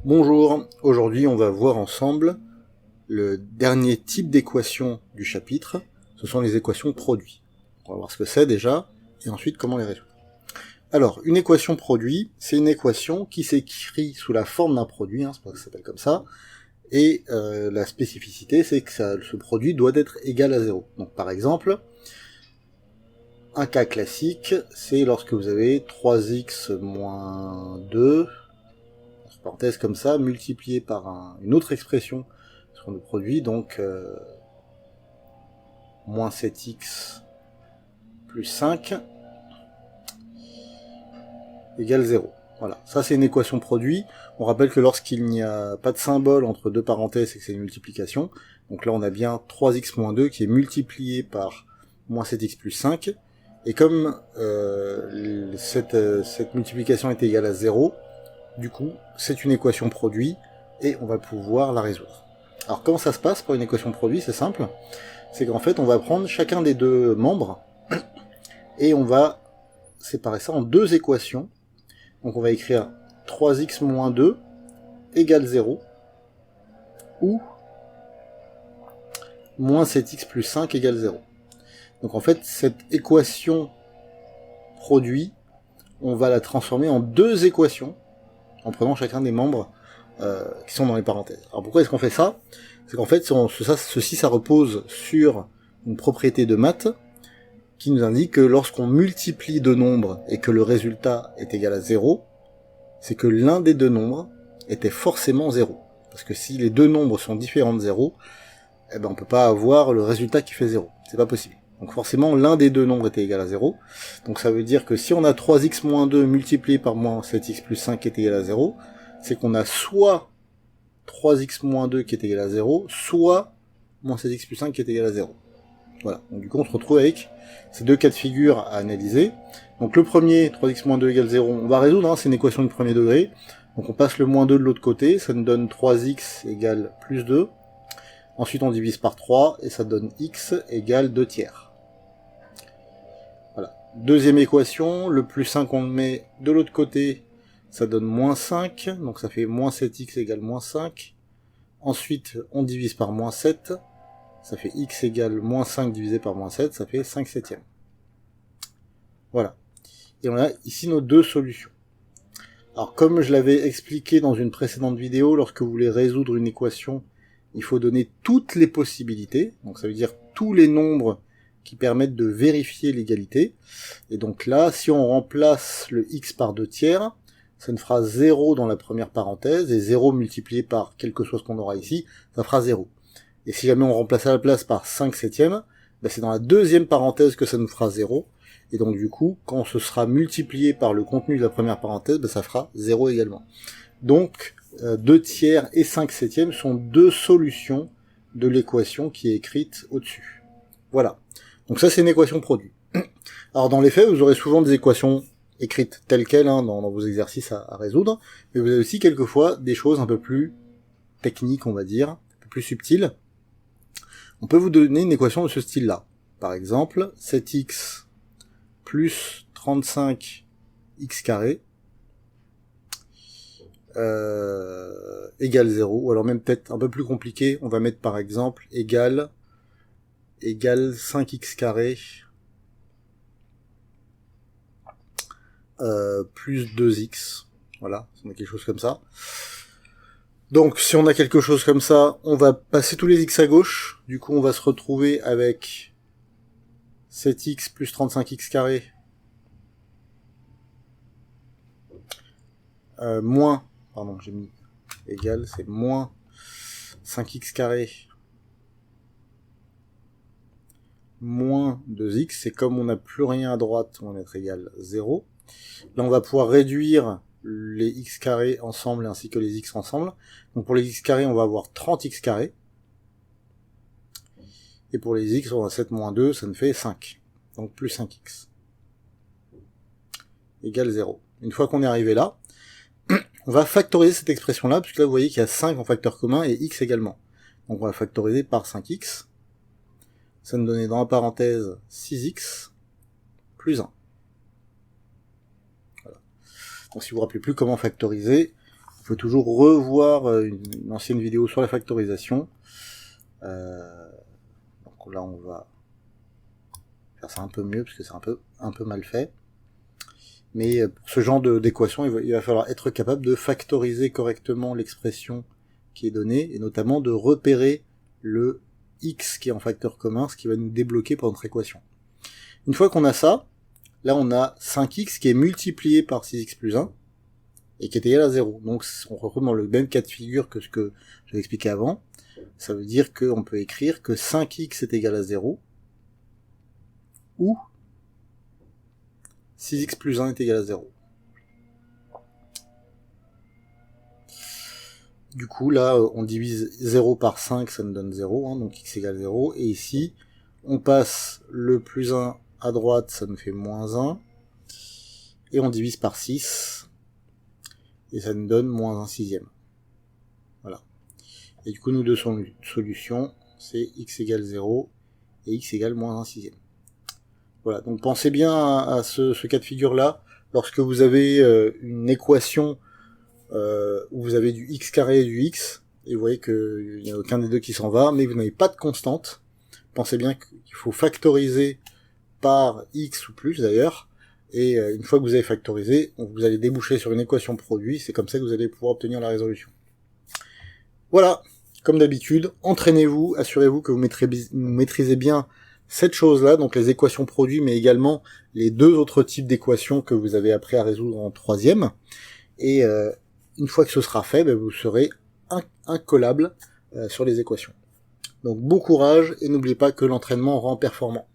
Bonjour, aujourd'hui on va voir ensemble le dernier type d'équation du chapitre, ce sont les équations produits. On va voir ce que c'est déjà, et ensuite comment les résoudre. Alors, une équation produit, c'est une équation qui s'écrit sous la forme d'un produit, c'est pour ça que ça s'appelle comme ça, et la spécificité c'est que ce produit doit être égal à 0. Donc par exemple, un cas classique, c'est lorsque vous avez 3x moins 2, parenthèse comme ça, multiplié par une autre expression sur le produit, donc moins 7x plus 5 égale 0. Voilà, ça c'est une équation produit. On rappelle que lorsqu'il n'y a pas de symbole entre deux parenthèses, c'est que c'est une multiplication. Donc là on a bien 3x moins 2 qui est multiplié par moins 7x plus 5. Et comme cette multiplication est égale à 0, du coup c'est une équation produit et on va pouvoir la résoudre. Alors comment ça se passe pour une équation produit? C'est simple. C'est qu'en fait on va prendre chacun des deux membres et on va séparer ça en deux équations. Donc on va écrire 3x moins 2 égale 0 ou moins 7x plus 5 égale 0. Donc en fait cette équation produit, on va la transformer en deux équations en prenant chacun des membres qui sont dans les parenthèses. Alors pourquoi est-ce qu'on fait ça? C'est qu'en fait ça repose sur une propriété de maths qui nous indique que lorsqu'on multiplie deux nombres et que le résultat est égal à 0, c'est que l'un des deux nombres était forcément 0. Parce que si les deux nombres sont différents de 0, eh ben on peut pas avoir le résultat qui fait 0. C'est pas possible. Donc forcément, l'un des deux nombres était égal à 0. Donc ça veut dire que si on a 3x moins 2 multiplié par moins 7x plus 5 qui est égal à 0, c'est qu'on a soit 3x moins 2 qui est égal à 0, soit moins 7x plus 5 qui est égal à 0. Voilà, donc du coup on se retrouve avec ces deux cas de figure à analyser. Donc le premier, 3x moins 2 égale 0, on va résoudre, c'est une équation de premier degré. Donc on passe le moins 2 de l'autre côté, ça nous donne 3x égale plus 2. Ensuite on divise par 3, et ça donne x égale 2 tiers. Voilà. Deuxième équation, le plus 5 on le met de l'autre côté, ça donne moins 5, donc ça fait moins 7x égale moins 5. Ensuite on divise par moins 7, ça fait x égale moins 5 divisé par moins 7, ça fait 5 septièmes. Voilà. Et on a ici nos deux solutions. Alors comme je l'avais expliqué dans une précédente vidéo, lorsque vous voulez résoudre une équation, il faut donner toutes les possibilités, donc ça veut dire tous les nombres qui permettent de vérifier l'égalité. Et donc là, si on remplace le x par 2 tiers, ça nous fera 0 dans la première parenthèse, et 0 multiplié par quelque chose qu'on aura ici, ça fera 0. Et si jamais on remplace à la place par 5 septièmes, ben c'est dans la deuxième parenthèse que ça nous fera 0. Et donc du coup, quand ce sera multiplié par le contenu de la première parenthèse, ben ça fera 0 également. Donc 2 tiers et 5 septièmes sont deux solutions de l'équation qui est écrite au-dessus. Voilà. Donc ça c'est une équation produit. Alors dans les faits, vous aurez souvent des équations écrites telles quelles dans vos exercices à résoudre, mais vous avez aussi quelquefois des choses un peu plus techniques, on va dire, un peu plus subtiles. On peut vous donner une équation de ce style-là. Par exemple, 7x plus 35x carré égale 0, ou alors même peut-être un peu plus compliqué, on va mettre par exemple égale 5x carré plus 2x. Voilà, on a quelque chose comme ça. Donc si on a quelque chose comme ça, on va passer tous les x à gauche, du coup on va se retrouver avec 7x plus 35x carré moins, pardon j'ai mis égal, c'est moins 5x carré moins 2x, c'est comme on n'a plus rien à droite, on va mettre égal 0. Là on va pouvoir réduire les x carrés ensemble ainsi que les x ensemble. Donc pour les x carrés on va avoir 30x carré. Et pour les x on a 7 moins 2, ça nous fait 5. Donc plus 5x. Égale 0. Une fois qu'on est arrivé là, on va factoriser cette expression-là, puisque là vous voyez qu'il y a 5 en facteur commun et x également. Donc on va factoriser par 5x. Ça nous donnait dans la parenthèse 6x plus 1. Voilà. Donc si vous ne vous rappelez plus comment factoriser, vous pouvez toujours revoir une ancienne vidéo sur la factorisation. Donc là, on va faire ça un peu mieux, parce que c'est un peu mal fait. Mais pour ce genre d'équation, il va falloir être capable de factoriser correctement l'expression qui est donnée, et notamment de repérer le x qui est en facteur commun, ce qui va nous débloquer pour notre équation. Une fois qu'on a ça, là on a 5x qui est multiplié par 6x plus 1, et qui est égal à 0. Donc on retrouve dans le même cas de figure que ce que j'avais expliqué avant. Ça veut dire qu'on peut écrire que 5x est égal à 0, ou 6x plus 1 est égal à 0. Du coup, là, on divise 0 par 5, ça nous donne 0, donc x égale 0. Et ici, on passe le plus 1 à droite, ça nous fait moins 1. Et on divise par 6, et ça nous donne moins 1 sixième. Voilà. Et du coup, nos deux solutions, c'est x égale 0 et x égale moins 1 sixième. Voilà, donc pensez bien à ce cas de figure-là, lorsque vous avez une équation où vous avez du x carré et du x, et vous voyez qu'il n'y a aucun des deux qui s'en va, mais vous n'avez pas de constante. Pensez bien qu'il faut factoriser par x ou plus d'ailleurs, et une fois que vous avez factorisé, vous allez déboucher sur une équation produit, c'est comme ça que vous allez pouvoir obtenir la résolution. Voilà, comme d'habitude, entraînez-vous, assurez-vous que vous maîtrisez bien cette chose-là, donc les équations produits, mais également les deux autres types d'équations que vous avez appris à résoudre en troisième. Et une fois que ce sera fait, vous serez incollable sur les équations. Donc bon courage, et n'oubliez pas que l'entraînement rend performant.